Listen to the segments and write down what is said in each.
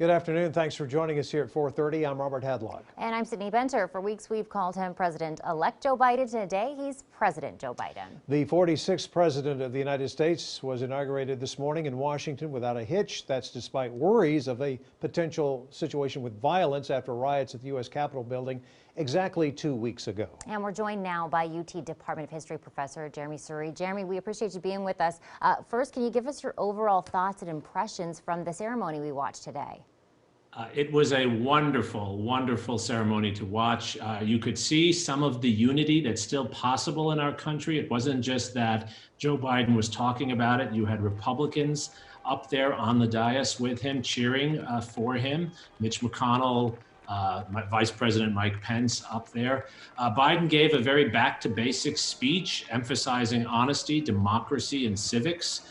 Good afternoon. Thanks for joining us here at 4:30. I'm Robert Hadlock. And I'm Sydney Benter. For weeks, we've called him President-elect Joe Biden. Today, he's President Joe Biden. The 46th President of the United States was inaugurated this morning in Washington without a hitch. That's despite worries of a potential situation with violence after riots at the U.S. Capitol building exactly 2 weeks ago. And we're joined now by UT Department of History Professor Jeremi Suri. Jeremi, we appreciate you being with us. First, can you give us your overall thoughts and impressions from the ceremony we watched today? It was a wonderful, wonderful ceremony to watch. You could see some of the unity that's still possible in our country. It wasn't just that Joe Biden was talking about it. You had Republicans up there on the dais with him, cheering for him. Mitch McConnell, Vice President Mike Pence up there. Biden gave a very back-to-basics speech, emphasizing honesty, democracy, and civics.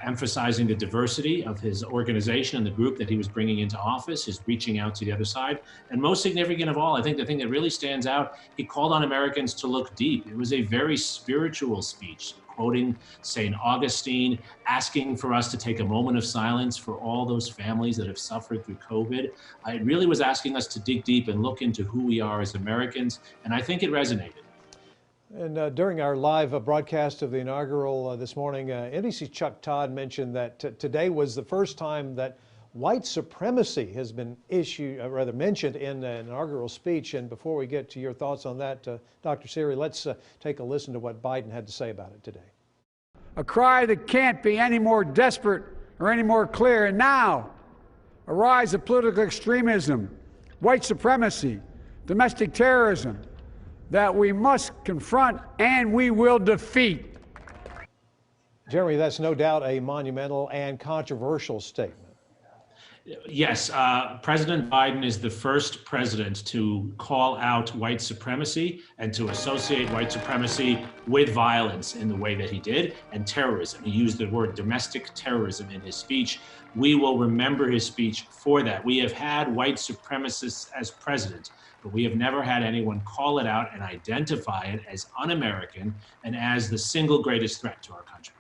Emphasizing the diversity of his organization and the group that he was bringing into office, his reaching out to the other side. And most significant of all, I think the thing that really stands out, he called on Americans to look deep. It was a very spiritual speech, quoting St. Augustine, asking for us to take a moment of silence for all those families that have suffered through COVID. It really was asking us to dig deep and look into who we are as Americans, and I think it resonated. And during our live broadcast of the inaugural this morning, NBC's Chuck Todd mentioned that today was the first time that white supremacy has been mentioned in an inaugural speech. And before we get to your thoughts on that, Dr. Suri, let's take a listen to what Biden had to say about it today. A cry that can't be any more desperate or any more clear. And now, a rise of political extremism, white supremacy, domestic terrorism, that we must confront and we will defeat. Jeremy, that's no doubt a monumental and controversial statement. Yes, President Biden is the first president to call out white supremacy and to associate white supremacy with violence in the way that he did, and terrorism. He used the word domestic terrorism in his speech. We will remember his speech for that. We have had white supremacists as president, but we have never had anyone call it out and identify it as un-American and as the single greatest threat to our country.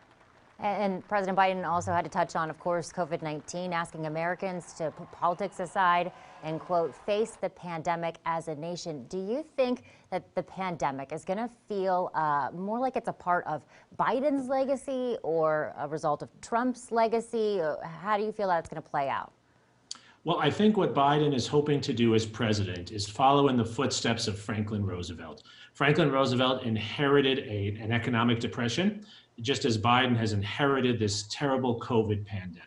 And President Biden also had to touch on, of course, COVID-19, asking Americans to put politics aside and, quote, face the pandemic as a nation. Do you think that the pandemic is going to feel more like it's a part of Biden's legacy or a result of Trump's legacy? How do you feel that it's going to play out? Well, I think what Biden is hoping to do as president is follow in the footsteps of Franklin Roosevelt. Franklin Roosevelt inherited an economic depression, just as Biden has inherited this terrible COVID pandemic.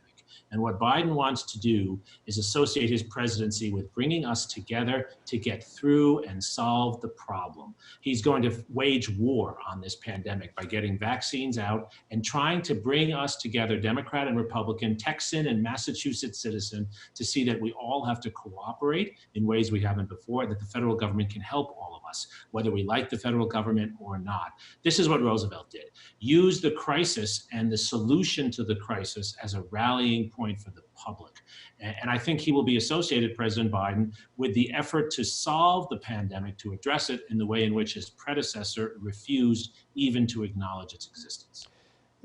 And what Biden wants to do is associate his presidency with bringing us together to get through and solve the problem. He's going to wage war on this pandemic by getting vaccines out and trying to bring us together, Democrat and Republican, Texan and Massachusetts citizen, to see that we all have to cooperate in ways we haven't before, that the federal government can help all of us, whether we like the federal government or not. This is what Roosevelt did. Use the crisis and the solution to the crisis as a rallying point for the public. And I think he will be associated, President Biden, with the effort to solve the pandemic, to address it in the way in which his predecessor refused even to acknowledge its existence.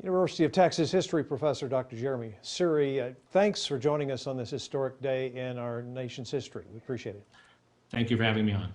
University of Texas history professor Dr. Jeremi Suri, thanks for joining us on this historic day in our nation's history. We appreciate it. Thank you for having me on.